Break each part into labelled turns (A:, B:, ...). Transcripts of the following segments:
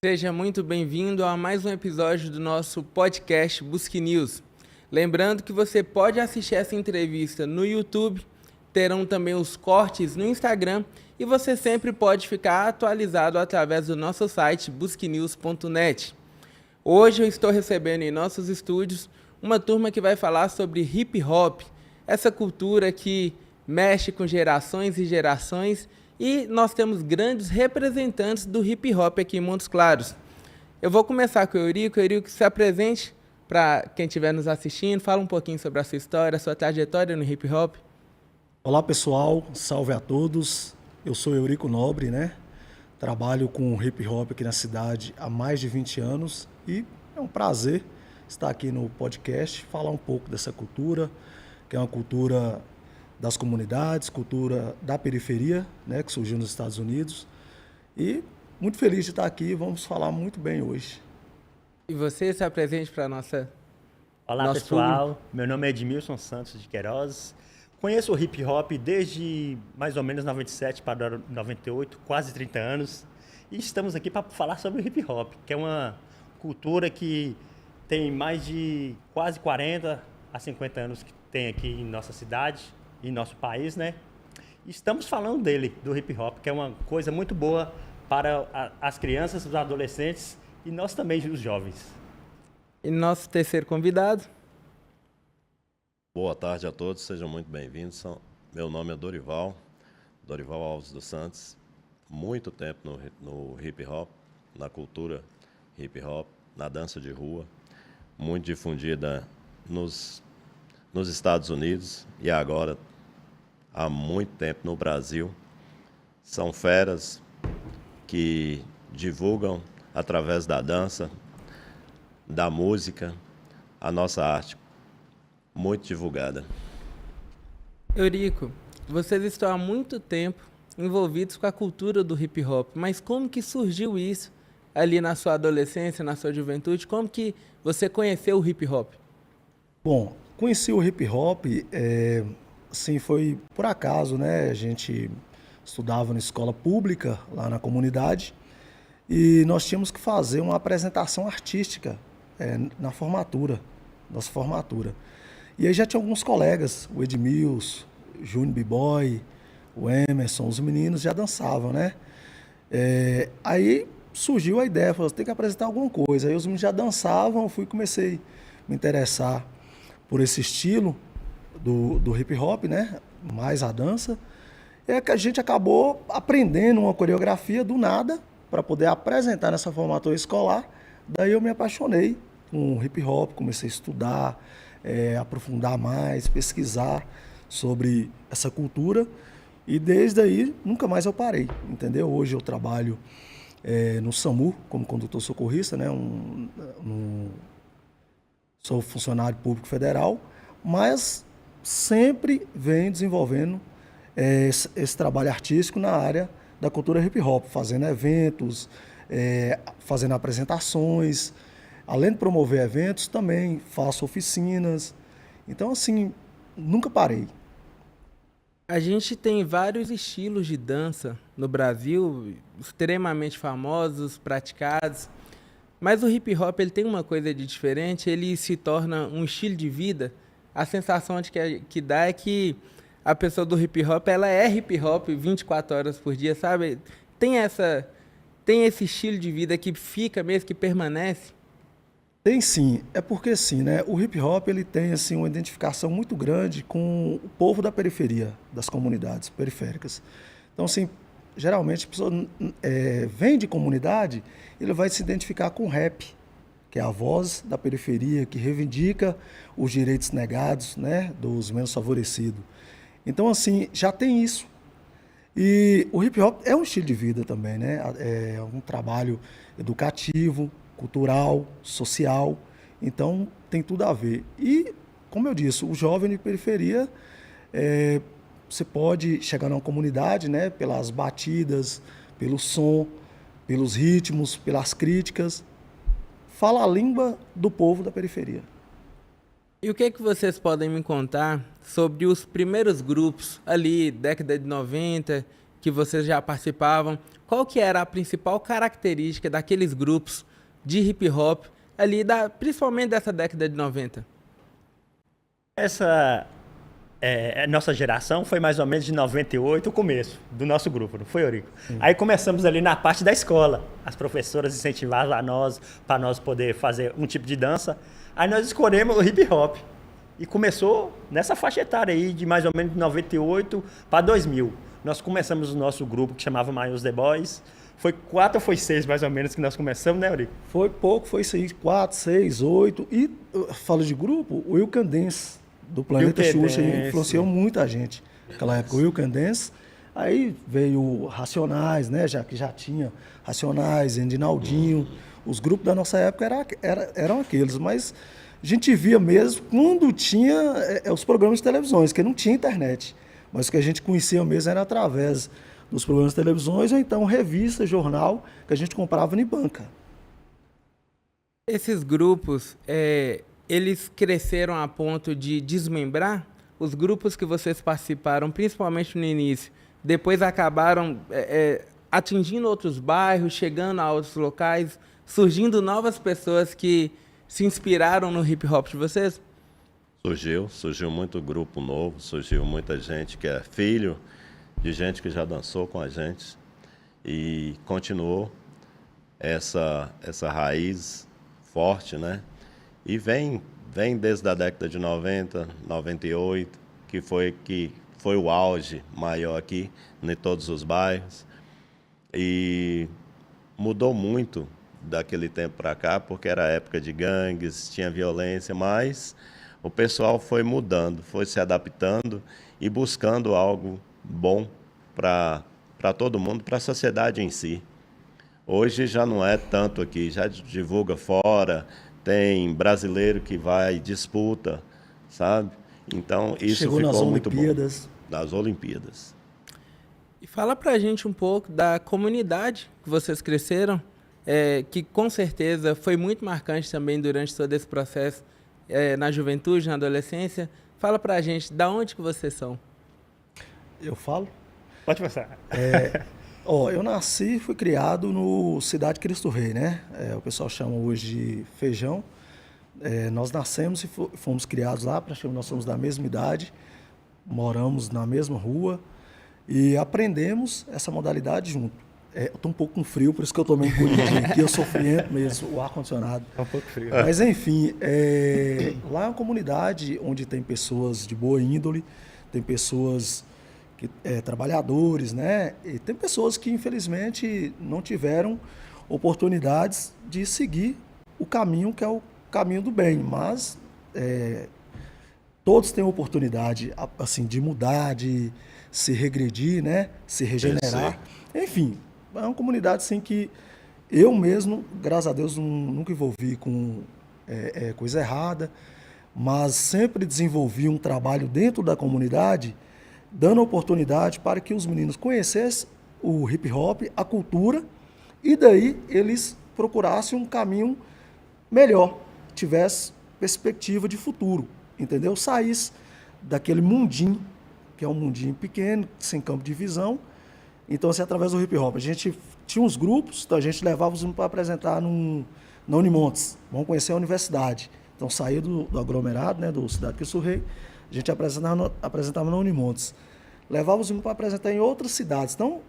A: Seja muito bem-vindo a mais um episódio do nosso podcast Busque News. Lembrando que você pode assistir essa entrevista no YouTube, terão também os cortes no Instagram e você sempre pode ficar atualizado através do nosso site busquenews.net. Hoje eu estou recebendo em nossos estúdios uma turma que vai falar sobre hip hop, essa cultura que mexe com gerações e gerações, e nós temos grandes representantes do hip hop aqui em Montes Claros. Eu vou começar com o Eurico. Eurico, se apresente para quem estiver nos assistindo, fala um pouquinho sobre a sua história, a sua trajetória no hip hop.
B: Olá pessoal, salve a todos. Eu sou Eurico Nobre, Trabalho com hip hop aqui na cidade há mais de 20 anos e é um prazer estar aqui no podcast, falar um pouco dessa cultura, que é uma cultura das comunidades, cultura da periferia, que surgiu nos Estados Unidos. E muito feliz de estar aqui, vamos falar muito bem hoje.
A: E você se apresente para nossa...
C: Olá pessoal, meu nome é Edmilson Santos de Queiroz. Conheço o hip hop desde mais ou menos 97 para 98, quase 30 anos. E estamos aqui para falar sobre o hip hop, que é uma cultura que tem mais de quase 40 a 50 anos que tem aqui em nossa cidade, em nosso país, Estamos falando dele, do hip hop, que é uma coisa muito boa para as crianças, os adolescentes e nós também, os jovens.
A: E nosso terceiro convidado.
D: Boa tarde a todos, sejam muito bem-vindos. Meu nome é Dorival Alves dos Santos. Muito tempo no hip hop, na cultura hip hop, na dança de rua, muito difundida nos Estados Unidos e agora há muito tempo no Brasil. São feras que divulgam através da dança, da música, a nossa arte, muito divulgada.
A: Eurico, vocês estão há muito tempo envolvidos com a cultura do hip hop, mas como que surgiu isso ali na sua adolescência, na sua juventude? Como que você conheceu o hip hop?
B: Bom, conheci o hip hop, foi por acaso, A gente estudava na escola pública, lá na comunidade, e nós tínhamos que fazer uma apresentação artística na formatura, nossa formatura. E aí já tinha alguns colegas, o Edmilson, o Júnior B-Boy, o Emerson, os meninos já dançavam, Aí surgiu a ideia, falou, tem que apresentar alguma coisa. Aí os meninos já dançavam, comecei a me interessar por esse estilo do hip hop, mais a dança. É que a gente acabou aprendendo uma coreografia do nada para poder apresentar nessa formatura escolar. Daí eu me apaixonei com hip hop, comecei a estudar, aprofundar mais, pesquisar sobre essa cultura. E desde aí nunca mais eu parei, entendeu? Hoje eu trabalho no SAMU como condutor socorrista, sou funcionário público federal, mas sempre venho desenvolvendo esse trabalho artístico na área da cultura hip hop, fazendo eventos, fazendo apresentações. Além de promover eventos, também faço oficinas. Então, assim, nunca parei.
A: A gente tem vários estilos de dança no Brasil, extremamente famosos, praticados. Mas o hip hop ele tem uma coisa de diferente, ele se torna um estilo de vida. A sensação que dá é que a pessoa do hip hop, ela é hip hop 24 horas por dia, sabe? Tem esse estilo de vida que fica mesmo, que permanece.
B: Tem sim, é porque sim, O hip hop ele tem assim uma identificação muito grande com o povo da periferia, das comunidades periféricas. Então, assim, geralmente a pessoa vem de comunidade, ele vai se identificar com o rap, que é a voz da periferia, que reivindica os direitos negados, dos menos favorecidos. Então, assim, já tem isso. E o hip hop é um estilo de vida também, É um trabalho educativo, cultural, social, então tem tudo a ver. E, como eu disse, o jovem de periferia, você pode chegar numa comunidade, pelas batidas, pelo som, pelos ritmos, pelas críticas, fala a língua do povo da periferia.
A: E o que vocês podem me contar sobre os primeiros grupos ali, década de 90, que vocês já participavam, qual que era a principal característica daqueles grupos de hip hop ali, principalmente dessa década de 90?
C: Essa nossa geração foi mais ou menos de 98, o começo do nosso grupo, não foi, Eurico? Aí começamos ali na parte da escola. As professoras incentivavam para nós poder fazer um tipo de dança. Aí nós escolhemos o hip hop. E começou nessa faixa etária aí, de mais ou menos de 98 para 2000. Nós começamos o nosso grupo que chamava Maius The Boys. Foi 4 ou foi 6 mais ou menos que nós começamos, né, Eurico?
B: Foi pouco, foi 6, 4, 6, 8. E falo de grupo, o Will Can Dance, do Planeta Xuxa, influenciou muita gente. Naquela época, o Will Can Dance. Aí veio Racionais, né? Já tinha Racionais, Endinaldinho. Os grupos da nossa época eram aqueles, mas a gente via mesmo quando tinha os programas de televisões, que não tinha internet. Mas o que a gente conhecia mesmo era através dos programas de televisões ou então revista, jornal, que a gente comprava em banca.
A: Esses grupos, eles cresceram a ponto de desmembrar? Os grupos que vocês participaram, principalmente no início, depois acabaram atingindo outros bairros, chegando a outros locais, surgindo novas pessoas que se inspiraram no hip hop de vocês?
D: Surgiu muito grupo novo, surgiu muita gente que é filho de gente que já dançou com a gente e continuou essa raiz forte, né? E vem desde a década de 90, 98, que foi o auge maior aqui em todos os bairros. E mudou muito daquele tempo para cá, porque era época de gangues, tinha violência, mas o pessoal foi mudando, foi se adaptando e buscando algo bom para todo mundo, para a sociedade em si. Hoje já não é tanto aqui, já divulga fora, tem brasileiro que vai, disputa, sabe? Então isso
B: chegou
D: ficou
B: nas
D: muito
B: Olimpíadas.
D: Bom. Nas Olimpíadas.
A: E fala pra gente um pouco da comunidade que vocês cresceram, que com certeza foi muito marcante também durante todo esse processo, na juventude, na adolescência. Fala pra gente, da onde que vocês são?
B: Eu falo?
C: Pode passar.
B: Eu nasci e fui criado no Cidade Cristo Rei, né? O pessoal chama hoje de Feijão. Nós nascemos e fomos criados lá, praticamente nós somos da mesma idade, moramos na mesma rua e aprendemos essa modalidade junto. Eu estou um pouco com frio, por isso que eu estou meio encolhidinho aqui, eu sou friento mesmo, o ar-condicionado.
C: É um pouco frio.
B: Mas enfim, lá é uma comunidade onde tem pessoas de boa índole, tem pessoas trabalhadores, né? E tem pessoas que infelizmente não tiveram oportunidades de seguir o caminho que é o caminho do bem, mas todos têm oportunidade assim de mudar, de se regredir, né? Se regenerar. Enfim, é uma comunidade assim que eu mesmo, graças a Deus, nunca envolvi com coisa errada, mas sempre desenvolvi um trabalho dentro da comunidade, dando oportunidade para que os meninos conhecessem o hip hop, a cultura, e daí eles procurassem um caminho melhor, tivesse perspectiva de futuro, entendeu? Saísse daquele mundinho, que é um mundinho pequeno, sem campo de visão. Então, assim, através do hip hop, a gente tinha uns grupos, então a gente levava os meninos para apresentar na Unimontes, vamos conhecer a universidade. Então, saía do aglomerado, né, do Cidade Cristo Rei, a gente apresentava na Unimontes. Levava os meninos para apresentar em outras cidades. Então,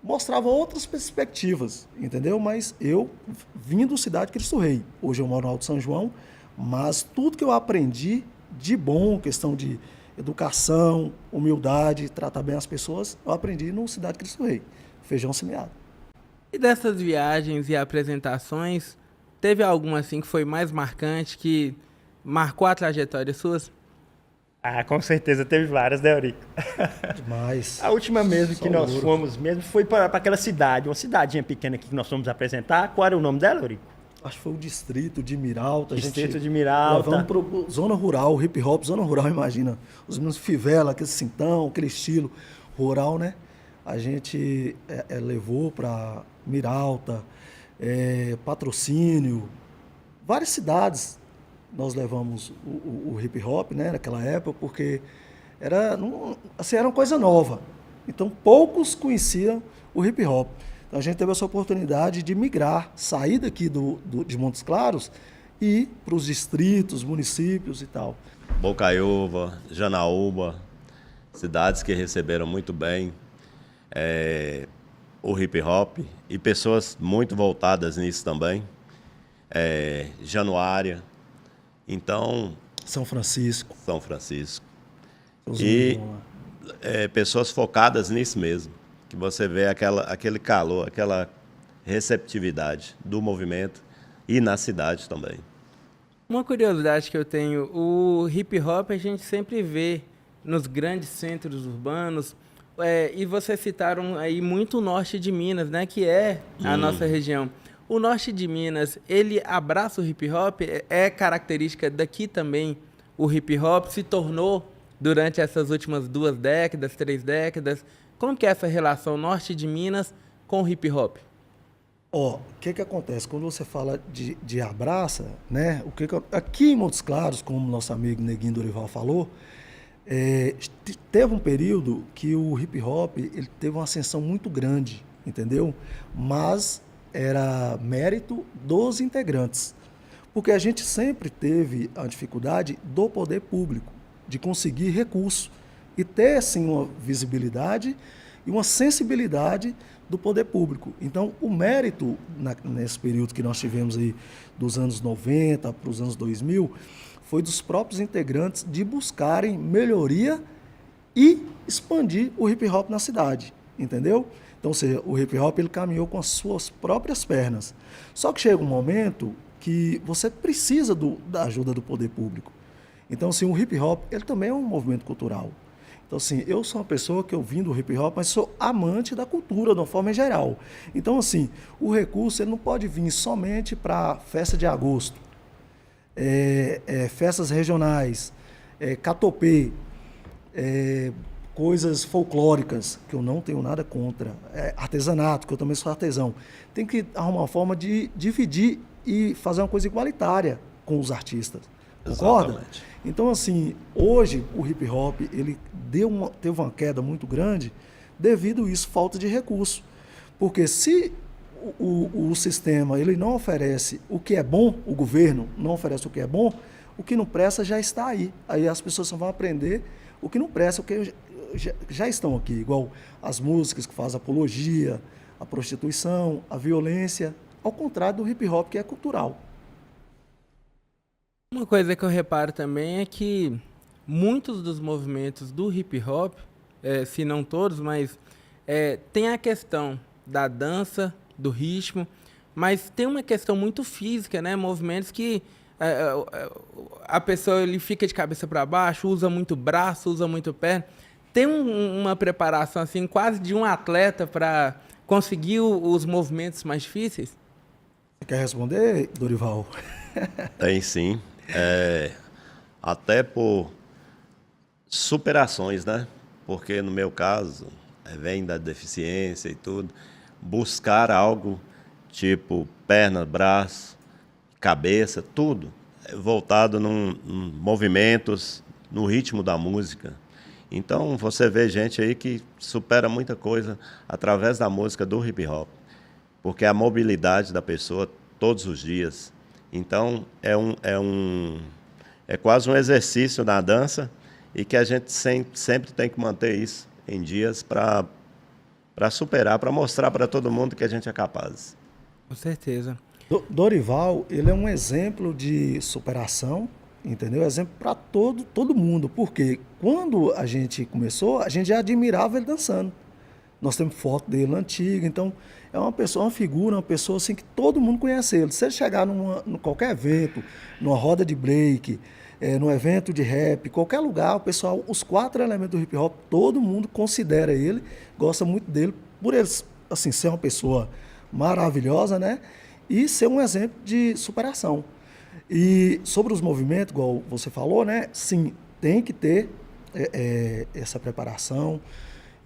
B: mostrava outras perspectivas, entendeu? Mas eu vim do Cidade Cristo Rei. Hoje eu moro no Alto São João, mas tudo que eu aprendi de bom, questão de educação, humildade, tratar bem as pessoas, eu aprendi no Cidade Cristo Rei. Feijão semeado.
A: E dessas viagens e apresentações, teve alguma assim que foi mais marcante, que marcou a trajetória suas?
C: Com certeza teve várias, né, Eurico?
B: Demais.
C: A última mesmo que nós fomos mesmo foi para aquela cidade, uma cidadinha pequena aqui que nós fomos apresentar. Qual era o nome dela, Eurico?
B: Acho que foi o Distrito de Miralta.
C: Distrito de Miralta.
B: Levamos para zona rural, hip hop, zona rural, imagina. Os meninos fivela, aquele cintão, aquele estilo rural, né? A gente levou para Miralta, Patrocínio, várias cidades. Nós levamos o hip hop, né, naquela época, porque era uma coisa nova. Então, poucos conheciam o hip hop. Então, a gente teve essa oportunidade de migrar, sair daqui de Montes Claros e ir para os distritos, municípios e tal.
D: Bocaiúva, Janaúba, cidades que receberam muito bem o hip hop e pessoas muito voltadas nisso também. Januária, então...
B: São Francisco.
D: E pessoas focadas nisso mesmo, que você vê aquele calor, aquela receptividade do movimento e na cidade também.
A: Uma curiosidade que eu tenho, o hip hop a gente sempre vê nos grandes centros urbanos, e vocês citaram aí muito o norte de Minas, né, que é a nossa região. O norte de Minas, ele abraça o hip hop? É característica daqui também? O hip hop se tornou, durante essas últimas 2 décadas, 3 décadas, como que é essa relação norte de Minas com o hip hop?
B: O que acontece? Quando você fala de abraça, né? Aqui em Montes Claros, como nosso amigo Neguinho Dorival falou, teve um período que o hip hop ele teve uma ascensão muito grande, entendeu? Mas era mérito dos integrantes. Porque a gente sempre teve a dificuldade do poder público, de conseguir recurso e ter, assim, uma visibilidade e uma sensibilidade do poder público. Então, o mérito, nesse período que nós tivemos aí, dos anos 90 para os anos 2000, foi dos próprios integrantes de buscarem melhoria e expandir o hip hop na cidade, entendeu? Então, ou seja, o hip hop ele caminhou com as suas próprias pernas. Só que chega um momento que você precisa da ajuda do poder público. Então, assim, o hip hop ele também é um movimento cultural. Então, assim, eu sou uma pessoa que eu vim do hip hop, mas sou amante da cultura, de uma forma geral. Então, assim, o recurso ele não pode vir somente para festa de agosto, festas regionais, catopê, coisas folclóricas, que eu não tenho nada contra, artesanato, que eu também sou artesão. Tem que arrumar uma forma de dividir e fazer uma coisa igualitária com os artistas. Concorda?
D: Exatamente.
B: Então, assim, hoje o hip hop ele teve uma queda muito grande devido a isso, falta de recurso. Porque se o sistema ele não oferece o que é bom, o governo não oferece o que é bom, o que não presta já está aí. Aí as pessoas só vão aprender o que não presta, o que já estão aqui. Igual as músicas que fazem apologia, a prostituição, a violência, ao contrário do hip hop que é cultural.
A: Uma coisa que eu reparo também é que muitos dos movimentos do hip hop, se não todos, mas tem a questão da dança, do ritmo, mas tem uma questão muito física, né? Movimentos que a pessoa ele fica de cabeça para baixo, usa muito braço, usa muito pé. Tem uma preparação assim quase de um atleta para conseguir os movimentos mais difíceis?
B: Você quer responder, Dorival?
D: Tem sim. Até por superações, né? Porque no meu caso, vem da deficiência e tudo, buscar algo tipo perna, braço, cabeça, tudo, voltado num movimentos, no ritmo da música. Então, você vê gente aí que supera muita coisa através da música do hip hop, porque a mobilidade da pessoa todos os dias. Então, é quase um exercício na dança e que a gente sempre tem que manter isso em dias para superar, para mostrar para todo mundo que a gente é capaz.
A: Com certeza.
B: Dorival, ele é um exemplo de superação, entendeu? Exemplo para todo mundo, porque quando a gente começou, a gente já admirava ele dançando. Nós temos foto dele antiga, então é uma pessoa, uma figura, uma pessoa assim que todo mundo conhece ele. Se ele chegar num qualquer evento, numa roda de break, num evento de rap, qualquer lugar, o pessoal, os 4 elementos do hip hop, todo mundo considera ele, gosta muito dele, por ele assim, ser uma pessoa maravilhosa, né? E ser um exemplo de superação. E sobre os movimentos, igual você falou, né? Sim, tem que ter essa preparação,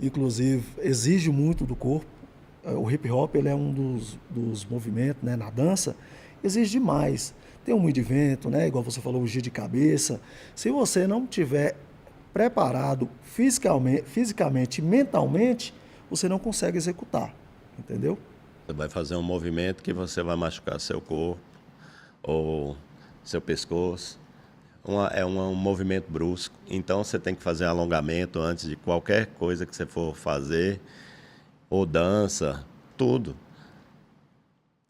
B: inclusive exige muito do corpo. O hip hop ele é um dos movimentos, né, na dança, exige demais. Tem um movimento, né, igual você falou, o giro de cabeça. Se você não tiver preparado fisicamente e mentalmente, você não consegue executar, entendeu?
D: Você vai fazer um movimento que você vai machucar seu corpo ou seu pescoço. É um movimento brusco. Então você tem que fazer alongamento antes de qualquer coisa que você for fazer, ou dança, tudo.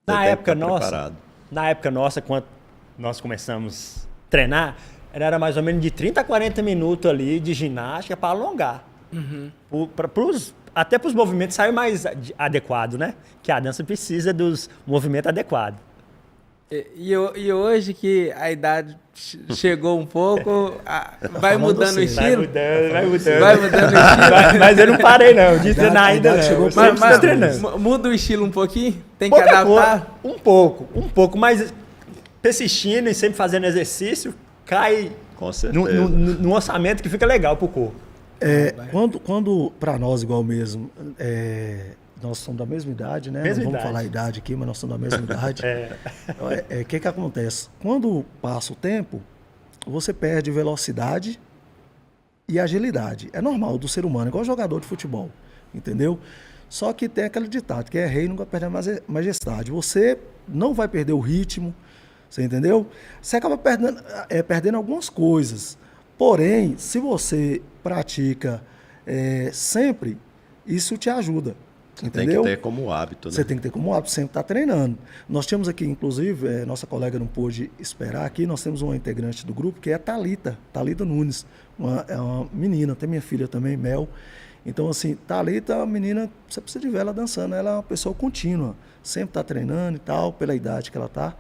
C: Na época nossa, quando nós começamos a treinar, era mais ou menos de 30 a 40 minutos ali de ginástica para alongar. Até para os movimentos sair mais adequado, né? Que a dança precisa dos movimentos adequados.
A: E hoje que a idade chegou um pouco, vai mudando o estilo?
C: Vai mudando.
A: Vai mudando o estilo?
C: Mas eu não parei não, de treinar ainda não.
A: Mas
C: treinando.
A: Muda o estilo um pouquinho? Tem que adaptar?
C: Um pouco, mas persistindo e sempre fazendo exercício, cai
D: Com certeza.
C: no orçamento que fica legal pro corpo.
B: Quando para nós igual mesmo, nós somos da mesma idade, né? Não vamos falar a idade aqui, mas nós somos da mesma idade. O que acontece? Quando passa o tempo, você perde velocidade e agilidade. É normal do ser humano, igual jogador de futebol, entendeu? Só que tem aquele ditado, que é rei nunca perde a majestade. Você não vai perder o ritmo, você entendeu? Você acaba perdendo algumas coisas. Porém, se você pratica sempre, isso te ajuda. Entendeu?
D: Tem que ter como hábito, né?
B: Você tem que ter como hábito, sempre estar treinando. Nós temos aqui, inclusive, nossa colega não pôde esperar aqui, nós temos uma integrante do grupo que é a Thalita Nunes, é uma menina, tem minha filha também, Mel. Então, assim, Thalita é uma menina, você precisa de ver ela dançando, ela é uma pessoa contínua, sempre está treinando e tal, pela idade que ela está.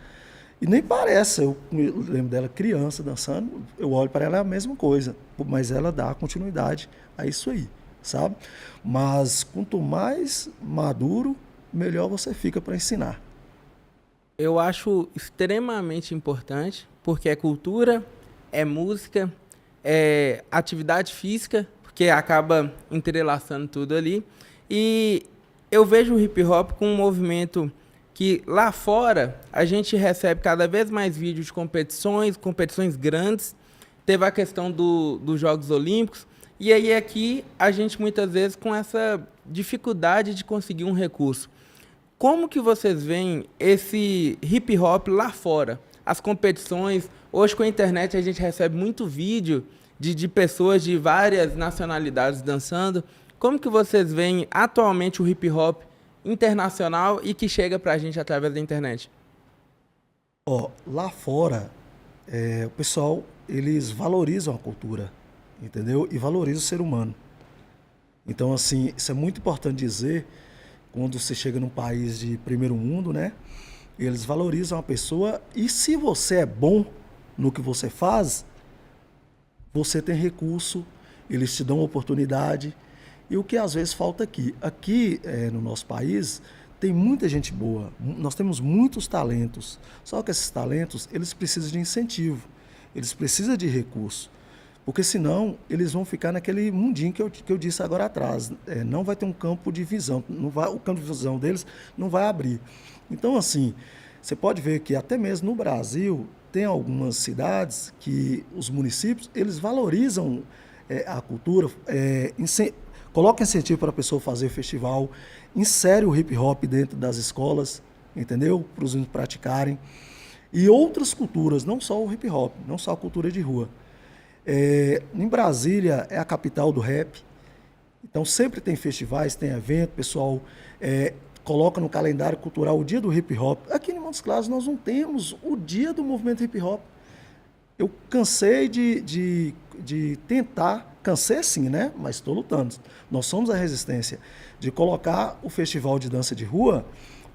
B: E nem parece, eu lembro dela criança dançando, eu olho para ela, é a mesma coisa, mas ela dá continuidade a isso aí, sabe? Mas quanto mais maduro, melhor você fica para ensinar.
A: Eu acho extremamente importante, porque é cultura, é música, é atividade física, porque acaba entrelaçando tudo ali. E eu vejo o hip hop com um movimento que lá fora a gente recebe cada vez mais vídeos de competições grandes. Teve a questão dos Jogos Olímpicos. E aí aqui a gente muitas vezes com essa dificuldade de conseguir um recurso. Como que vocês veem esse hip hop lá fora? As competições, hoje com a internet a gente recebe muito vídeo de pessoas de várias nacionalidades dançando. Como que vocês veem atualmente o hip hop internacional e que chega pra gente através da internet?
B: Lá fora, o pessoal, eles valorizam a cultura, entendeu? E valorizam o ser humano. Então, assim, isso é muito importante dizer, quando você chega num país de primeiro mundo, né? Eles valorizam a pessoa e se você é bom no que você faz, você tem recurso, eles te dão oportunidade. E o que às vezes falta aqui? Aqui no nosso país tem muita gente boa, nós temos muitos talentos, só que esses talentos, eles precisam de incentivo, eles precisam de recurso, porque senão eles vão ficar naquele mundinho que eu disse agora atrás, não vai ter um campo de visão, o campo de visão deles não vai abrir. Então, assim, você pode ver que até mesmo no Brasil tem algumas cidades que os municípios, eles valorizam a cultura, coloca incentivo para a pessoa fazer festival, insere o hip hop dentro das escolas, entendeu? Para os alunos praticarem. E outras culturas, não só o hip hop, não só a cultura de rua. Em Brasília é a capital do rap, então sempre tem festivais, tem evento, o pessoal coloca no calendário cultural o dia do hip hop. Aqui em Montes Claros nós não temos o dia do movimento hip hop. Eu cansei de tentar, cansei assim, né? Mas estou lutando. Nós somos a resistência de colocar o festival de dança de rua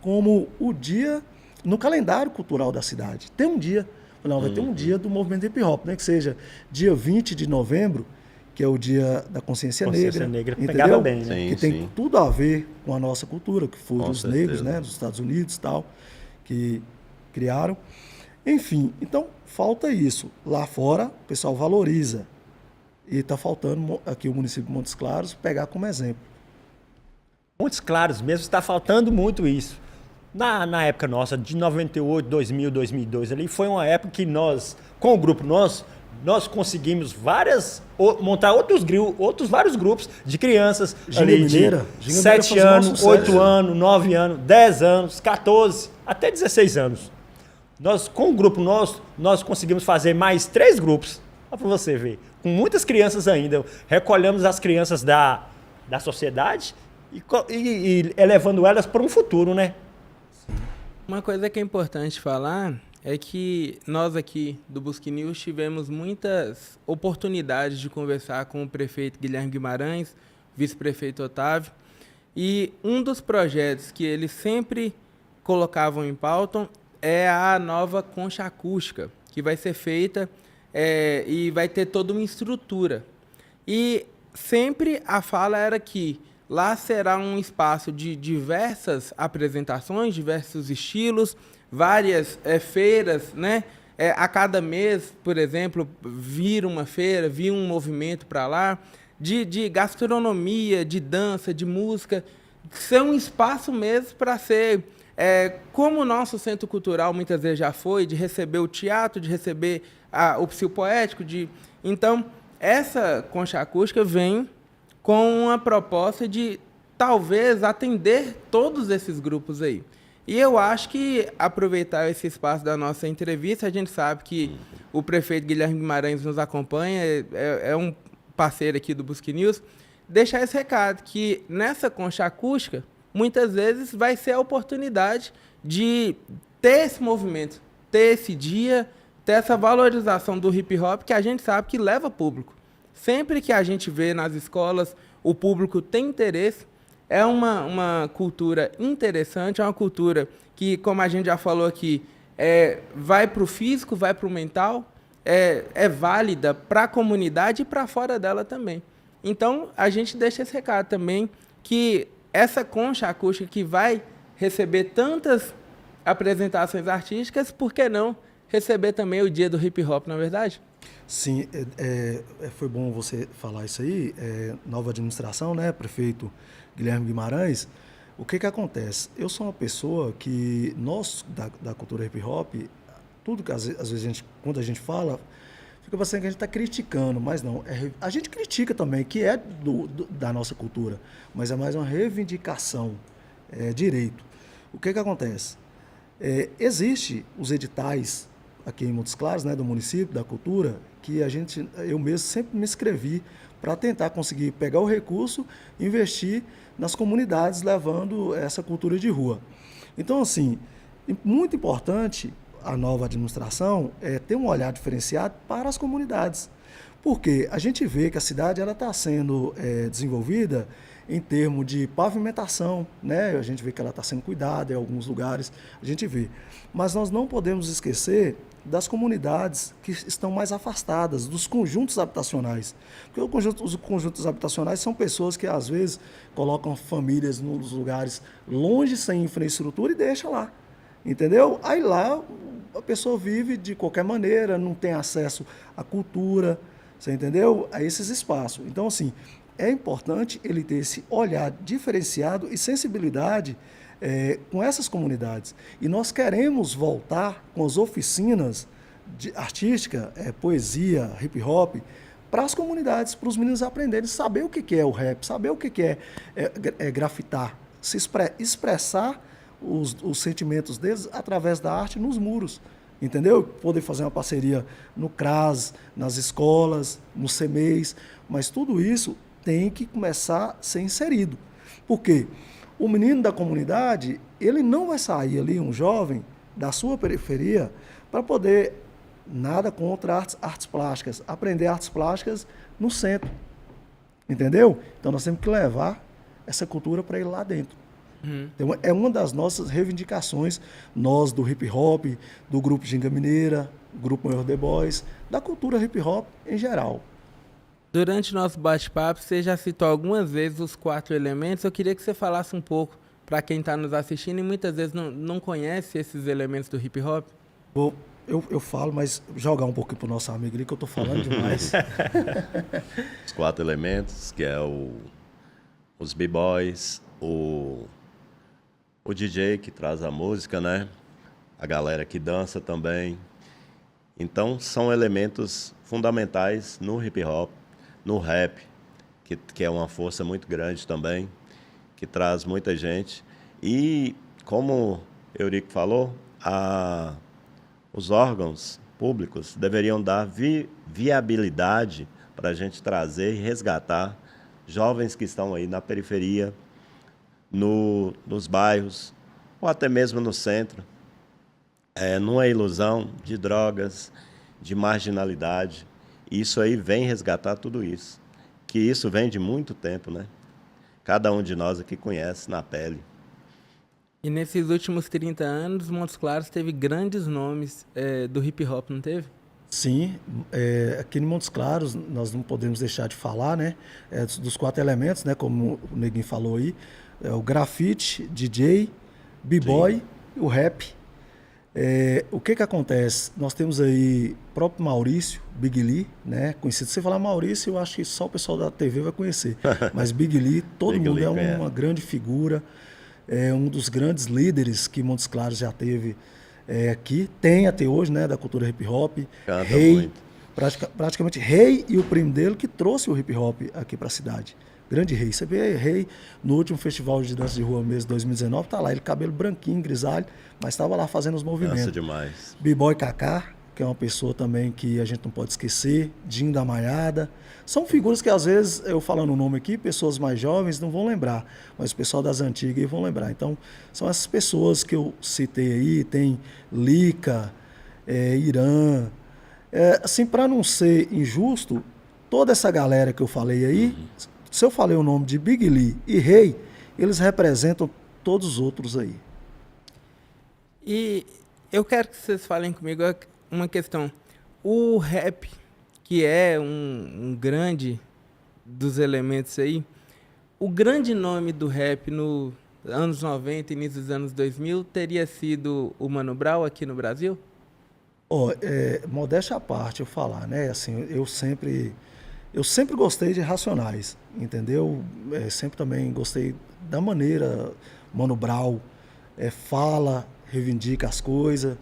B: como o dia no calendário cultural da cidade. Tem um dia, não, vai ter um dia do movimento hip hop, né? Que seja dia 20 de novembro, que é o dia da consciência negra. Entendeu?
C: Pegava bem, né?
D: Sim,
B: que tem tudo a ver com a nossa cultura, que foram os negros, né? Dos Estados Unidos e tal, que criaram. Enfim, então falta isso. Lá fora, o pessoal valoriza. E está faltando aqui o município de Montes Claros pegar como exemplo.
C: Montes Claros mesmo está faltando muito isso. Na época nossa, de 98, 2000, 2002, ali, foi uma época que nós, com o grupo nosso, nós conseguimos montar vários grupos de crianças ali de 7 anos, 8 anos, 9 anos, 10 anos, 14, até 16 anos. Com o grupo nosso, nós conseguimos fazer mais 3 grupos, para você ver, com muitas crianças ainda. Recolhemos as crianças da sociedade e elevando elas para um futuro, né?
A: Uma coisa que é importante falar é que nós aqui do Busque News tivemos muitas oportunidades de conversar com o prefeito Guilherme Guimarães, vice-prefeito Otávio, e um dos projetos que eles sempre colocavam em pauta é a nova concha acústica, que vai ser feita e vai ter toda uma estrutura. E sempre a fala era que lá será um espaço de diversas apresentações, diversos estilos, várias feiras, né? A cada mês, por exemplo, vir uma feira, vir um movimento para lá, de gastronomia, de dança, de música, ser um espaço mesmo para ser, como o nosso centro cultural muitas vezes já foi, de receber o teatro, de receber o psicopoético. Então, essa concha acústica vem com uma proposta de talvez atender todos esses grupos aí. E eu acho que aproveitar esse espaço da nossa entrevista, a gente sabe que o prefeito Guilherme Guimarães nos acompanha, é um parceiro aqui do Busque News, deixar esse recado, que nessa concha acústica, muitas vezes vai ser a oportunidade de ter esse movimento, ter esse dia, ter essa valorização do hip hop, que a gente sabe que leva público. Sempre que a gente vê nas escolas, o público tem interesse. É uma cultura interessante, é uma cultura que, como a gente já falou aqui, vai para o físico, vai para o mental, é válida para a comunidade e para fora dela também. Então, a gente deixa esse recado também, que essa concha acústica que vai receber tantas apresentações artísticas, por que não receber também o dia do hip hop, não é verdade?
B: Sim, foi bom você falar isso aí. Nova administração, né, prefeito Guilherme Guimarães. O que acontece? Eu sou uma pessoa que nós, da cultura hip hop, tudo que às vezes quando a gente fala, fica parecendo que a gente está criticando, mas não. A gente critica também, que é da nossa cultura, mas é mais uma reivindicação, direito. O que acontece? Existe os editais aqui em Montes Claros, né, do município, da cultura, que eu mesmo sempre me inscrevi para tentar conseguir pegar o recurso e investir nas comunidades, levando essa cultura de rua. Então, assim, muito importante a nova administração ter um olhar diferenciado para as comunidades. Porque a gente vê que a cidade está sendo desenvolvida em termos de pavimentação, né? A gente vê que ela está sendo cuidada em alguns lugares, a gente vê. Mas nós não podemos esquecer das comunidades que estão mais afastadas, dos conjuntos habitacionais. Porque os conjuntos habitacionais são pessoas que, às vezes, colocam famílias nos lugares longe, sem infraestrutura, e deixam lá. Entendeu? Aí lá a pessoa vive de qualquer maneira, não tem acesso à cultura, você entendeu? A esses espaços. Então, assim, é importante ele ter esse olhar diferenciado e sensibilidade com essas comunidades. E nós queremos voltar com as oficinas artísticas, poesia, hip hop, para as comunidades, para os meninos aprenderem, saber o que é o rap, saber o que é grafitar, se expressar os sentimentos deles através da arte nos muros. Entendeu? Poder fazer uma parceria no CRAS, nas escolas, no CEMEIS, mas tudo isso tem que começar a ser inserido. Por quê? O menino da comunidade, ele não vai sair ali, um jovem da sua periferia, para poder, nada contra artes plásticas, aprender artes plásticas no centro. Entendeu? Então nós temos que levar essa cultura para ele lá dentro. Então, é uma das nossas reivindicações, nós do hip hop, do grupo Ginga Mineira, do grupo Maior The Boys, da cultura hip hop em geral.
A: Durante o nosso bate-papo, você já citou algumas vezes os 4 elementos. Eu queria que você falasse um pouco para quem está nos assistindo e muitas vezes não conhece esses elementos do hip hop.
B: Eu falo, mas jogar um pouquinho para o nosso amigo ali, que eu estou falando demais.
D: Os 4 elementos, que é os b-boys, o DJ que traz a música, né? A galera que dança também. Então, são elementos fundamentais no hip hop, no rap, que é uma força muito grande também, que traz muita gente. E, como Eurico falou, os órgãos públicos deveriam dar viabilidade para a gente trazer e resgatar jovens que estão aí na periferia, nos bairros, ou até mesmo no centro, numa ilusão de drogas, de marginalidade. Isso aí vem resgatar tudo isso. Que isso vem de muito tempo, né? Cada um de nós aqui conhece na pele.
A: E nesses últimos 30 anos, Montes Claros teve grandes nomes do hip hop, não teve?
B: Sim, aqui em Montes Claros nós não podemos deixar de falar, né? Dos 4 elementos, né? Como o Neguinho falou aí, o grafite, DJ, b-boy e o rap. O que acontece? Nós temos aí o próprio Maurício, Big Lee, né? Conhecido. Se você falar Maurício, eu acho que só o pessoal da TV vai conhecer. Mas Big Lee, todo
D: Big
B: mundo
D: Lee,
B: é uma grande figura, é um dos grandes líderes que Montes Claros já teve aqui, tem até hoje, né? Da cultura hip hop.
D: Canta
B: Rei,
D: muito.
B: praticamente Rei e o primo dele que trouxe o hip hop aqui para a cidade. Grande Rei. Você vê Rei no último festival de dança de rua mesmo, 2019, tá lá, ele cabelo branquinho, grisalho, mas estava lá fazendo os movimentos.
D: Dança demais.
B: B-Boy Kaká, que é uma pessoa também que a gente não pode esquecer, Dinho da Maiada. São figuras que às vezes, eu falando o nome aqui, pessoas mais jovens não vão lembrar, mas o pessoal das antigas vão lembrar. Então, são essas pessoas que eu citei aí, tem Lica, Irã. Assim, para não ser injusto, toda essa galera que eu falei aí, se eu falei o nome de Big Lee e Rei, eles representam todos os outros aí.
A: E eu quero que vocês falem comigo uma questão. O rap, que é um grande dos elementos aí, o grande nome do rap nos anos 90, início dos anos 2000, teria sido o Mano Brown aqui no Brasil?
B: Modéstia à parte eu falar, né? Assim, eu sempre gostei de Racionais, entendeu? Sempre também gostei da maneira Mano Brown fala, reivindica as coisas,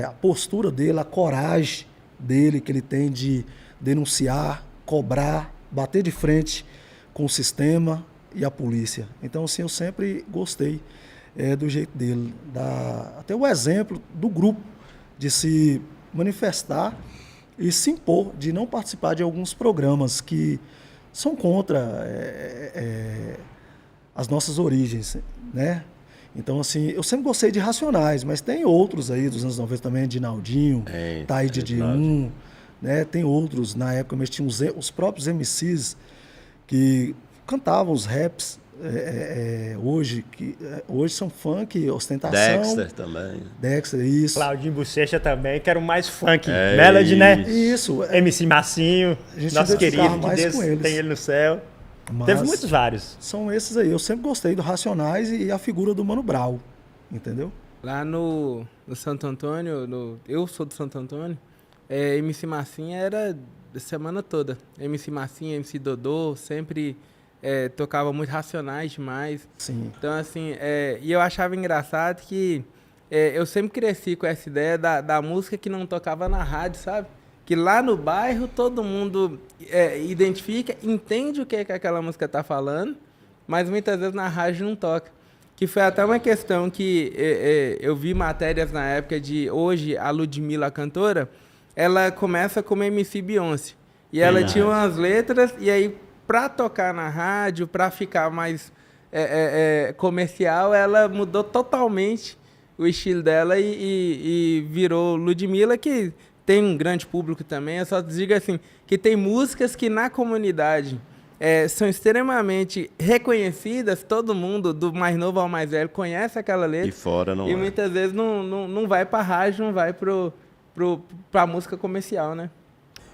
B: a postura dele, a coragem dele que ele tem de denunciar, cobrar, bater de frente com o sistema e a polícia. Então, assim, eu sempre gostei do jeito dele, até o exemplo do grupo de se manifestar e se impor, de não participar de alguns programas que são contra as nossas origens, né? Então, assim, eu sempre gostei de Racionais, mas tem outros aí dos anos 90 também, Dinaldinho, Taíde de 1, né? Tem outros, na época, mas tinha os próprios MCs que cantavam os raps, hoje são funk, ostentação.
D: Dexter também.
B: Dexter, isso.
C: Claudinho Bochecha também, que era o mais funk. Melody, né?
B: Isso.
C: MC Massinho, nosso querido, que
B: mais
C: Deus
B: com eles.
C: tem ele no céu.
B: Mas
C: teve muitos vários.
B: São esses aí. Eu sempre gostei do Racionais e a figura do Mano Brown, entendeu?
A: Lá no Santo Antônio, eu sou do Santo Antônio, MC Massinha era a semana toda. MC Massinha, MC Dodô, sempre tocava muito Racionais demais.
B: Sim.
A: Então, assim, e eu achava engraçado que eu sempre cresci com essa ideia da música que não tocava na rádio, sabe? Que lá no bairro todo mundo identifica, entende o que aquela música está falando, mas muitas vezes na rádio não toca. Que foi até uma questão que eu vi matérias na época de hoje, a Ludmilla, a cantora, ela começa como MC Beyoncé. E ela tinha umas letras, e aí para tocar na rádio, para ficar mais comercial, ela mudou totalmente o estilo dela e virou Ludmilla, que tem um grande público também. Eu só digo assim, que tem músicas que na comunidade são extremamente reconhecidas, todo mundo, do mais novo ao mais velho, conhece aquela letra.
D: E fora não
A: E muitas vezes não vai pra rádio, não vai pra música comercial, né?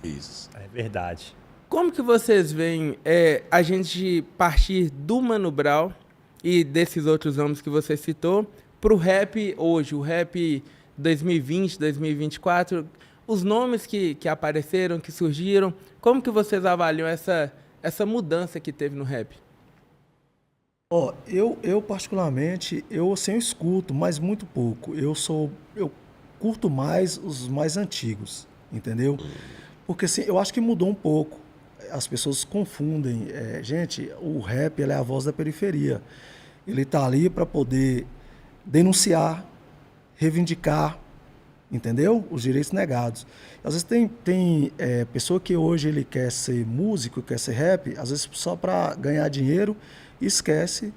D: Isso.
C: É verdade.
A: Como que vocês veem a gente partir do Mano Brown e desses outros nomes que você citou pro rap hoje, o rap 2020, 2024, os nomes que apareceram, que surgiram, como que vocês avaliam essa mudança que teve no rap?
B: Eu particularmente, eu escuto, mas muito pouco. Eu curto mais os mais antigos, entendeu? Porque assim, eu acho que mudou um pouco. As pessoas confundem. Gente, o rap ele é a voz da periferia. Ele está ali para poder denunciar, reivindicar, entendeu? Os direitos negados. Às vezes tem pessoa que hoje ele quer ser músico, quer ser rap, às vezes só para ganhar dinheiro e esquece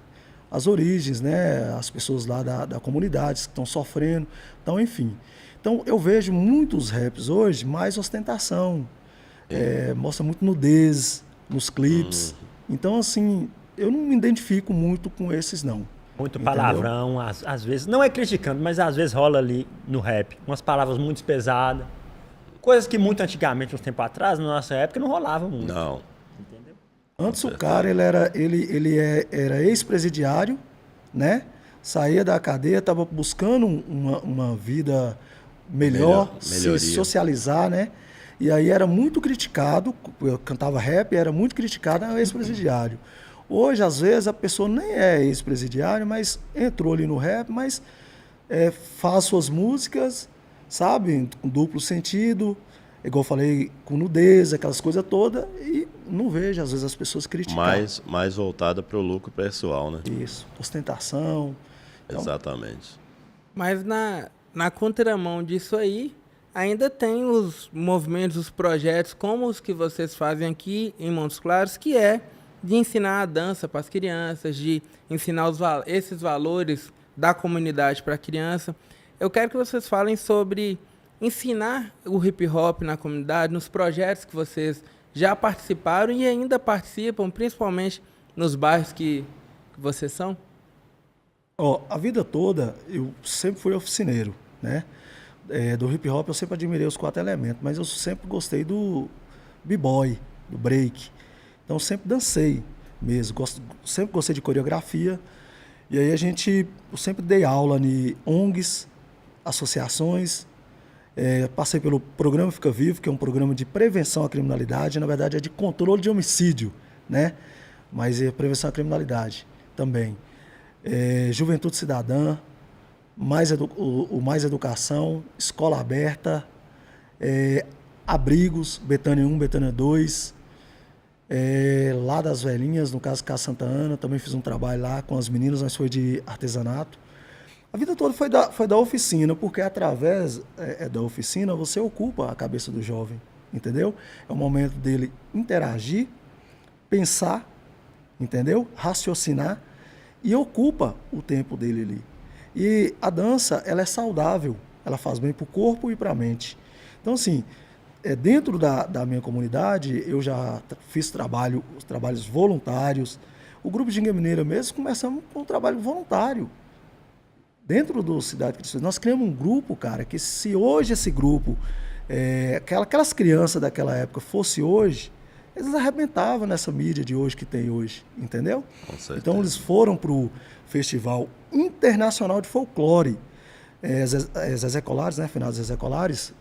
B: as origens, né? As pessoas lá da comunidade que estão sofrendo. Então, enfim. Então, eu vejo muitos raps hoje mais ostentação. Mostra muito nudez nos clipes. Então, assim, eu não me identifico muito com esses, não.
C: Muito
B: Entendeu?
C: palavrão, às vezes, não é criticando, mas às vezes rola ali no rap umas palavras muito pesadas. Coisas que muito antigamente, uns tempos atrás, na nossa época, não rolavam muito.
D: Não.
C: Entendeu?
B: Antes o cara era ex-presidiário, né? Saía da cadeia, estava buscando uma vida melhor, se
D: Melhoria.
B: socializar, né? E aí era muito criticado, eu cantava rap, era muito criticado, era ex-presidiário. Hoje, às vezes, a pessoa nem é ex-presidiário, mas entrou ali no rap, mas faz suas músicas, sabe? Com duplo sentido, igual eu falei, com nudez, aquelas coisas todas, e não vejo, às vezes, as pessoas criticando.
D: Mais voltada para o lucro pessoal, né?
B: Isso, ostentação. Então,
D: Exatamente.
A: Mas na contramão disso aí, ainda tem os movimentos, os projetos, como os que vocês fazem aqui em Montes Claros, que é de ensinar a dança para as crianças, de ensinar esses valores da comunidade para a criança. Eu quero que vocês falem sobre ensinar o hip hop na comunidade, nos projetos que vocês já participaram e ainda participam, principalmente nos bairros que vocês são.
B: a vida toda eu sempre fui oficineiro, né? Do hip hop eu sempre admirei os 4 elementos, mas eu sempre gostei do b-boy, do break. Então sempre dancei mesmo, sempre gostei de coreografia. E aí eu sempre dei aula em ONGs, associações. Passei pelo programa Fica Vivo, que é um programa de prevenção à criminalidade, na verdade é de controle de homicídio, né? Mas é prevenção à criminalidade também. Juventude Cidadã, o Mais Educação, Escola Aberta, Abrigos, Betânia 1, Betânia 2, lá das Velhinhas, no caso Casa Santa Ana, também fiz um trabalho lá com as meninas, mas foi de artesanato. A vida toda foi da oficina, porque através da oficina você ocupa a cabeça do jovem, entendeu? É o momento dele interagir, pensar, entendeu? Raciocinar e ocupa o tempo dele ali. E a dança, ela é saudável, ela faz bem para o corpo e para a mente. Então, assim, dentro da minha comunidade, eu já fiz trabalhos voluntários. O Grupo Ginga Mineira mesmo, começamos com um trabalho voluntário. Dentro do Cidade Cristã, nós criamos um grupo, cara, que se hoje esse grupo, aquelas crianças daquela época fosse hoje, eles arrebentavam nessa mídia de hoje que tem hoje, entendeu?
D: Com certeza.
B: Então eles foram para o Festival Internacional de Folclore. Zezé Colares, né, finado Zezé Colares,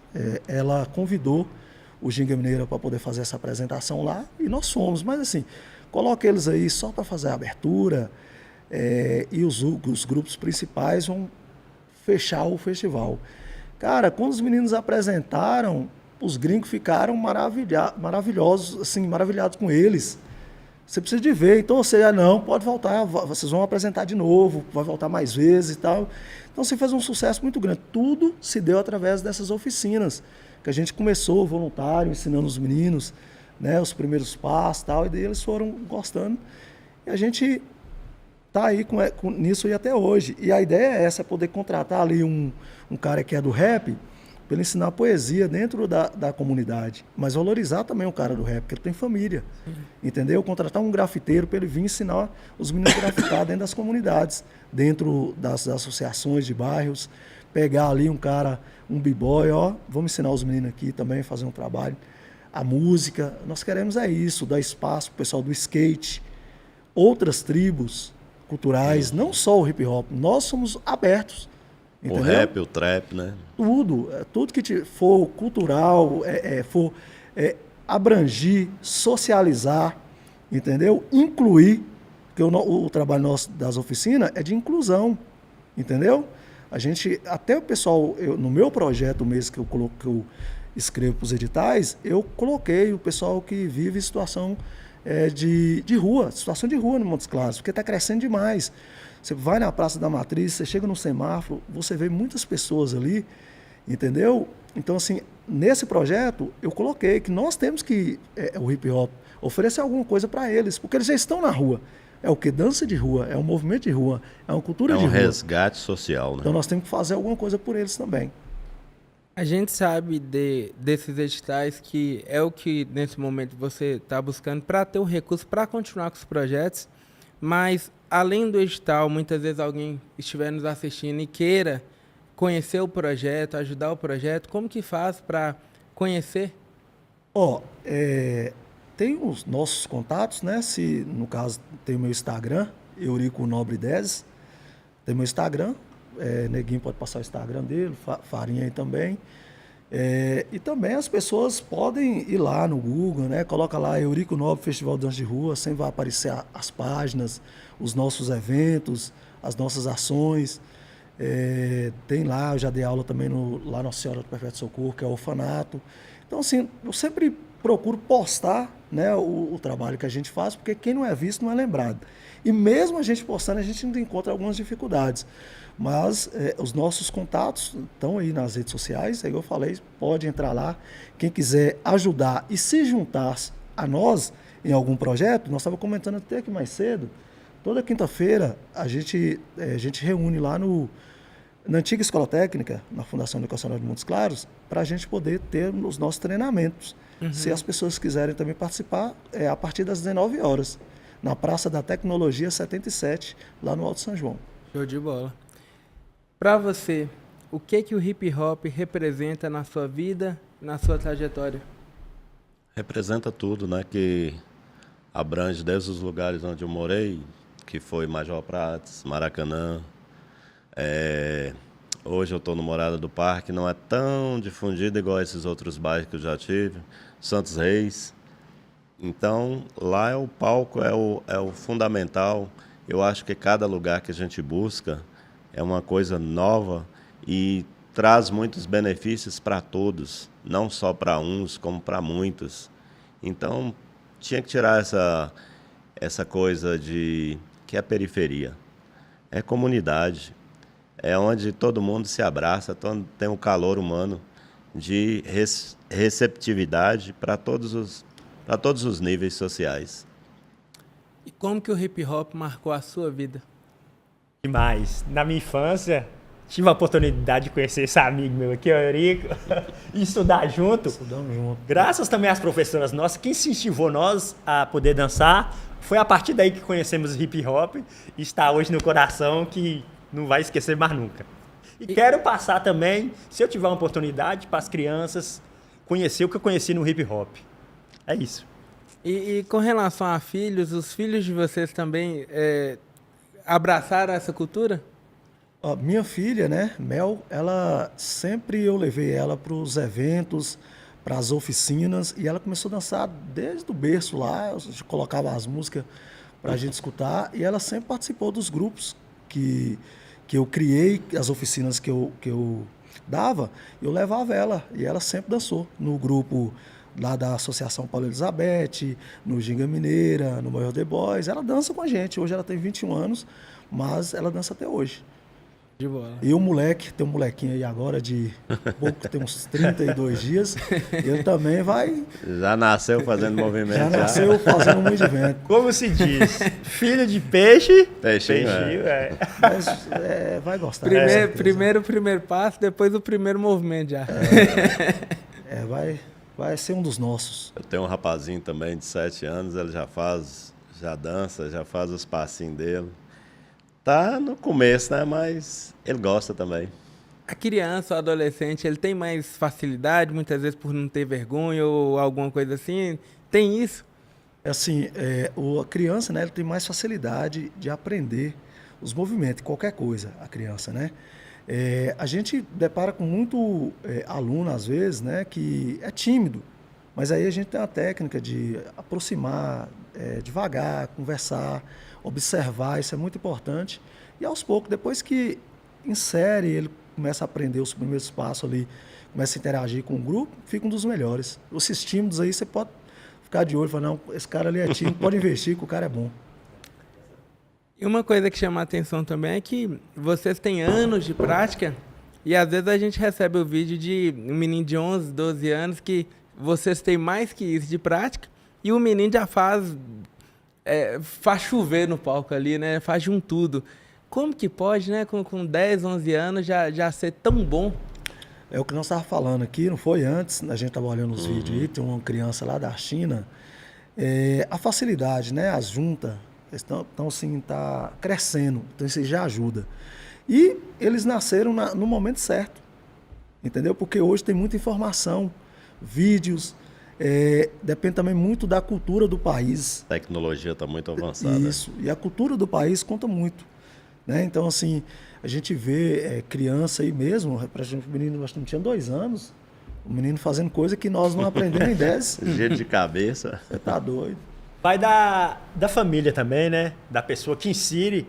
B: ela convidou o Ginga Mineira para poder fazer essa apresentação lá e nós fomos. Mas assim, coloca eles aí só para fazer a abertura e os grupos principais vão fechar o festival. Cara, quando os meninos apresentaram, os gringos ficaram maravilhosos, assim, maravilhados com eles. Você precisa de ver. Então você, não, pode voltar, vocês vão apresentar de novo, vai voltar mais vezes e tal. Então você fez um sucesso muito grande. Tudo se deu através dessas oficinas, que a gente começou voluntário, ensinando os meninos, né, os primeiros passos e tal, e daí eles foram gostando. E a gente tá aí nisso aí até hoje. E a ideia é essa, poder contratar ali um cara que é do rap, para ele ensinar poesia dentro da comunidade, mas valorizar também o cara do rap, porque ele tem família, entendeu? Contratar um grafiteiro para ele vir ensinar os meninos a grafitar dentro das comunidades, dentro das associações de bairros, pegar ali um cara, um b-boy, vamos ensinar os meninos aqui também a fazer um trabalho. A música, nós queremos isso, dar espaço para o pessoal do skate, outras tribos culturais, não só o hip hop, nós somos abertos. Entendeu?
D: O rap, o trap, né?
B: Tudo que for cultural, for abrangir, socializar, entendeu? Incluir, porque o trabalho nosso das oficinas é de inclusão, entendeu? A gente, até o pessoal, no meu projeto mesmo que eu escrevo para os editais, eu coloquei o pessoal que vive em situação de rua, situação de rua no Montes Claros, porque está crescendo demais. Você vai na Praça da Matriz, você chega no semáforo, você vê muitas pessoas ali, entendeu? Então, assim, nesse projeto, eu coloquei que nós temos que, o hip hop, oferecer alguma coisa para eles, porque eles já estão na rua. É o que? Dança de rua, é um movimento de rua, é uma cultura de rua.
D: É um resgate social, né?
B: Então nós temos que fazer alguma coisa por eles também.
A: A gente sabe desses editais que é o que nesse momento você está buscando para ter o recurso para continuar com os projetos, mas além do edital, muitas vezes alguém estiver nos assistindo e queira conhecer o projeto, ajudar o projeto, como que faz para conhecer?
B: Tem os nossos contatos, né? Se, no caso, tem o meu Instagram, Eurico Nobre 10. Tem meu Instagram, Neguinho pode passar o Instagram dele, Farinha aí também. E também as pessoas podem ir lá no Google, né? Coloca lá Eurico Nobre Festival de Dança de Rua, sempre vai aparecer as páginas, os nossos eventos, as nossas ações. Tem lá, eu já dei aula também lá Nossa Senhora do Perpétuo Socorro, que é o orfanato. Então, assim, eu sempre procuro postar, né, o trabalho que a gente faz, porque quem não é visto não é lembrado. E mesmo a gente postando, a gente ainda encontra algumas dificuldades. Mas os nossos contatos estão aí nas redes sociais, aí eu falei, pode entrar lá. Quem quiser ajudar e se juntar a nós em algum projeto, nós estávamos comentando até aqui mais cedo, toda quinta-feira a gente reúne lá na antiga Escola Técnica, na Fundação Educacional de Montes Claros, para a gente poder ter os nossos treinamentos. Uhum. Se as pessoas quiserem também participar, a partir das 19 horas, na Praça da Tecnologia 77, lá no Alto São João.
A: Show de bola. Para você, o que o hip hop representa na sua vida, na sua trajetória?
D: Representa tudo, né? Que abrange desde os lugares onde eu morei, que foi Major Prates, Maracanã. Hoje eu estou no Morada do Parque, não é tão difundido igual esses outros bairros que eu já tive. Santos Reis. Então, lá é o palco, é o fundamental. Eu acho que cada lugar que a gente busca é uma coisa nova e traz muitos benefícios para todos, não só para uns, como para muitos. Então, tinha que tirar essa coisa de que é periferia. É comunidade. É onde todo mundo se abraça, tem um calor humano de receptividade para todos os níveis sociais.
A: E como que o hip hop marcou a sua vida?
C: Demais. Na minha infância, tive a oportunidade de conhecer esse amigo meu aqui, o Eurico, e estudar junto.
B: Estudamos junto.
C: Graças também às professoras nossas, que incentivou nós a poder dançar. Foi a partir daí que conhecemos o hip hop e está hoje no coração que não vai esquecer mais nunca. E quero passar também, se eu tiver uma oportunidade, para as crianças conhecer o que eu conheci no hip hop. É isso.
A: E com relação a filhos, os filhos de vocês também abraçaram essa cultura?
B: Minha filha, né, Mel, ela sempre eu levei ela para os eventos, para as oficinas, e ela começou a dançar desde o berço lá, a gente colocava as músicas para a gente escutar, e ela sempre participou dos grupos que eu criei, as oficinas que eu dava, eu levava ela, e ela sempre dançou no grupo lá da Associação Paulo Elizabeth, no Ginga Mineira, no Maior The Boys. Ela dança com a gente, hoje ela tem 21 anos, mas ela dança até hoje.
A: De bola.
B: E o moleque, tem um molequinho aí agora de pouco, tem uns 32 dias, ele também vai...
D: Já nasceu fazendo movimento.
B: Já nasceu fazendo movimento.
C: Como se diz? Filho de peixe,
D: Peixinho,
B: Mas vai gostar.
A: Primeiro passo, depois o primeiro movimento já.
B: Vai ser um dos nossos.
D: Eu tenho um rapazinho também de 7 anos, ele já dança, já faz os passinhos dele. Tá no começo, né? Mas ele gosta também.
A: A criança, o adolescente, ele tem mais facilidade, muitas vezes por não ter vergonha ou alguma coisa assim? Tem isso?
B: Assim, a criança, né, ele tem mais facilidade de aprender os movimentos, qualquer coisa, a criança, né? A gente depara com muito aluno, às vezes, né, que é tímido, mas aí a gente tem uma técnica de aproximar, devagar, conversar, observar, isso é muito importante. E aos poucos, depois que insere, ele começa a aprender os primeiros passos ali, começa a interagir com o grupo, fica um dos melhores. Esses tímidos aí, você pode ficar de olho e falar, não, esse cara ali é tímido, pode investir que o cara é bom.
A: E uma coisa que chama a atenção também é que vocês têm anos de prática e às vezes a gente recebe o vídeo de um menino de 11, 12 anos que vocês têm mais que isso de prática e o menino já faz chover no palco ali, né? Faz de um tudo. Como que pode, né? Com 10, 11 anos já ser tão bom?
B: É o que nós estávamos falando aqui, não foi antes, a gente estava olhando os vídeos aí, tem uma criança lá da China, a facilidade, né? As juntas estão assim, tá crescendo, então isso já ajuda. E eles nasceram no momento certo, entendeu? Porque hoje tem muita informação, vídeos, depende também muito da cultura do país.
D: A tecnologia está muito avançada.
B: Isso, e a cultura do país conta muito, né? Então, assim, a gente vê criança aí mesmo, pra gente, o menino acho que não tinha 2 anos, o menino fazendo coisa que nós não aprendemos em 10.
D: Jeito de cabeça.
B: Você tá doido.
C: Vai da família também, né? Da pessoa que insere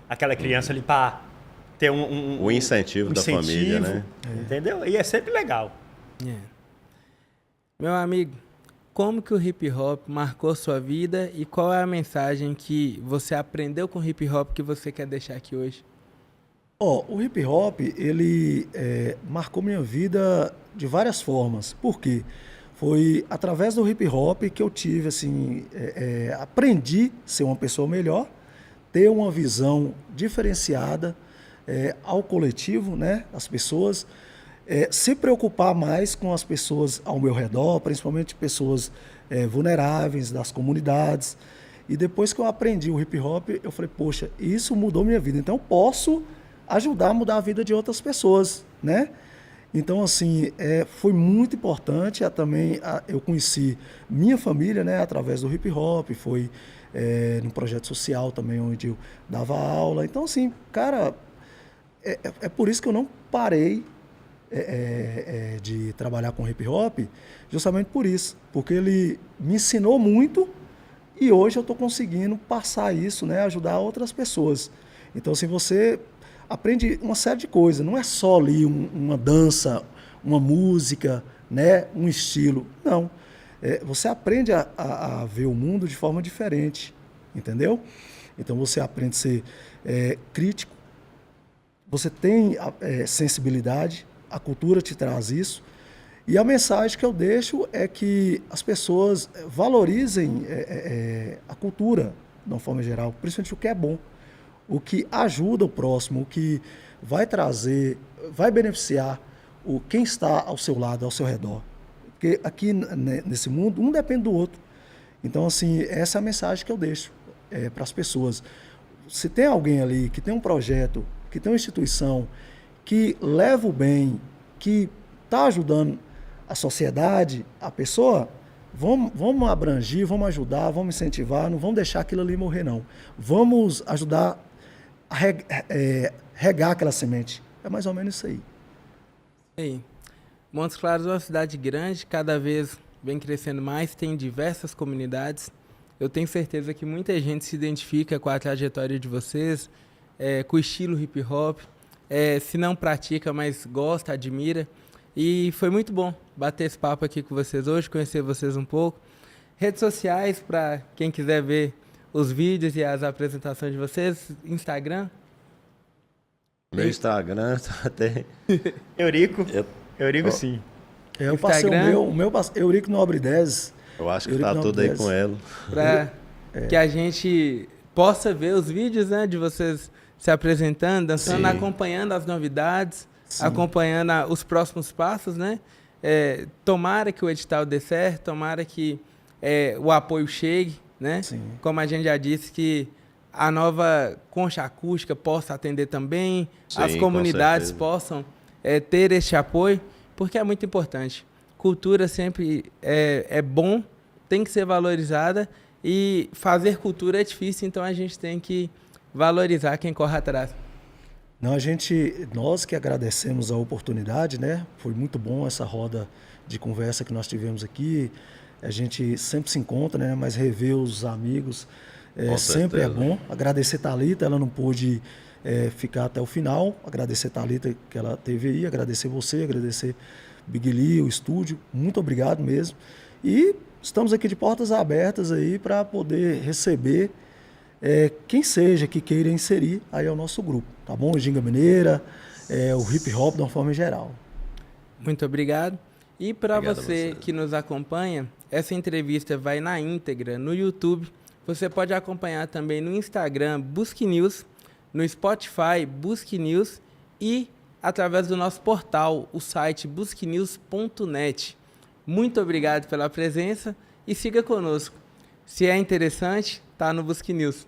C: aquela criança ali para ter
D: o incentivo da família, né?
C: Entendeu? E é sempre legal.
A: Meu amigo, como que o hip hop marcou sua vida e qual é a mensagem que você aprendeu com o hip hop que você quer deixar aqui hoje?
B: O hip hop, ele marcou minha vida de várias formas. Por quê? Foi através do hip hop que eu tive, assim, aprendi a ser uma pessoa melhor, ter uma visão diferenciada ao coletivo, né, as pessoas, se preocupar mais com as pessoas ao meu redor, principalmente pessoas vulneráveis das comunidades. E depois que eu aprendi o hip hop, eu falei, poxa, isso mudou minha vida, então eu posso ajudar a mudar a vida de outras pessoas, né? Então, assim, foi muito importante. Eu conheci minha família, né, através do hip hop, foi num projeto social também, onde eu dava aula. Então, assim, cara, é por isso que eu não parei de trabalhar com hip hop, justamente por isso, porque ele me ensinou muito e hoje eu estou conseguindo passar isso, né, ajudar outras pessoas. Então, assim, você aprende uma série de coisas, não é só ali uma dança, uma música, né, um estilo, não. Você aprende a ver o mundo de forma diferente, entendeu? Então você aprende a ser crítico, você tem sensibilidade, a cultura te traz isso, e a mensagem que eu deixo é que as pessoas valorizem a cultura, de uma forma geral, principalmente o que é bom, o que ajuda o próximo, o que vai trazer, vai beneficiar quem está ao seu lado, ao seu redor. Porque aqui nesse mundo, um depende do outro. Então, assim, essa é a mensagem que eu deixo para as pessoas. Se tem alguém ali que tem um projeto, que tem uma instituição, que leva o bem, que está ajudando a sociedade, a pessoa, vamos abranger, vamos ajudar, vamos incentivar, não vamos deixar aquilo ali morrer, não. Vamos ajudar a regar aquela semente. É mais ou menos isso aí.
A: Aí, Montes Claros é uma cidade grande, cada vez vem crescendo mais, tem diversas comunidades. Eu tenho certeza que muita gente se identifica com a trajetória de vocês, com o estilo hip hop, se não pratica, mas gosta, admira. E foi muito bom bater esse papo aqui com vocês hoje, conhecer vocês um pouco. Redes sociais, para quem quiser ver os vídeos e as apresentações de vocês, Instagram.
D: Meu Instagram tem.
C: Eurico, sim.
B: Eu passei o meu Eurico Nobre 10.
D: Eu acho que tá tudo aí com ela.
A: Para que a gente possa ver os vídeos, né, de vocês se apresentando, dançando, acompanhando as novidades, acompanhando os próximos passos, né? Tomara que o edital dê certo, tomara que o apoio chegue, né? Sim. Como a gente já disse, que a nova concha acústica possa atender também, as comunidades possam ter este apoio, porque é muito importante. Cultura sempre é bom, tem que ser valorizada, e fazer cultura é difícil, então a gente tem que valorizar quem corre atrás.
B: Não, nós que agradecemos a oportunidade, né? Foi muito bom essa roda de conversa que nós tivemos aqui. A gente sempre se encontra, né? Mas rever os amigos sempre é bom. Agradecer a Thalita, ela não pôde ficar até o final. Agradecer a Thalita que ela teve aí, agradecer você, agradecer Big Lee, o estúdio. Muito obrigado mesmo. E estamos aqui de portas abertas aí para poder receber quem seja que queira inserir aí ao nosso grupo, tá bom? Ginga Mineira, o hip hop de uma forma geral.
A: Muito obrigado. E para
D: Obrigado a
A: você
D: você.
A: que nos acompanha, essa entrevista vai na íntegra no YouTube. Você pode acompanhar também no Instagram, Busque News, no Spotify, Busque News e através do nosso portal, o site busquenews.net. Muito obrigado pela presença e siga conosco. Se é interessante, tá no Busque News.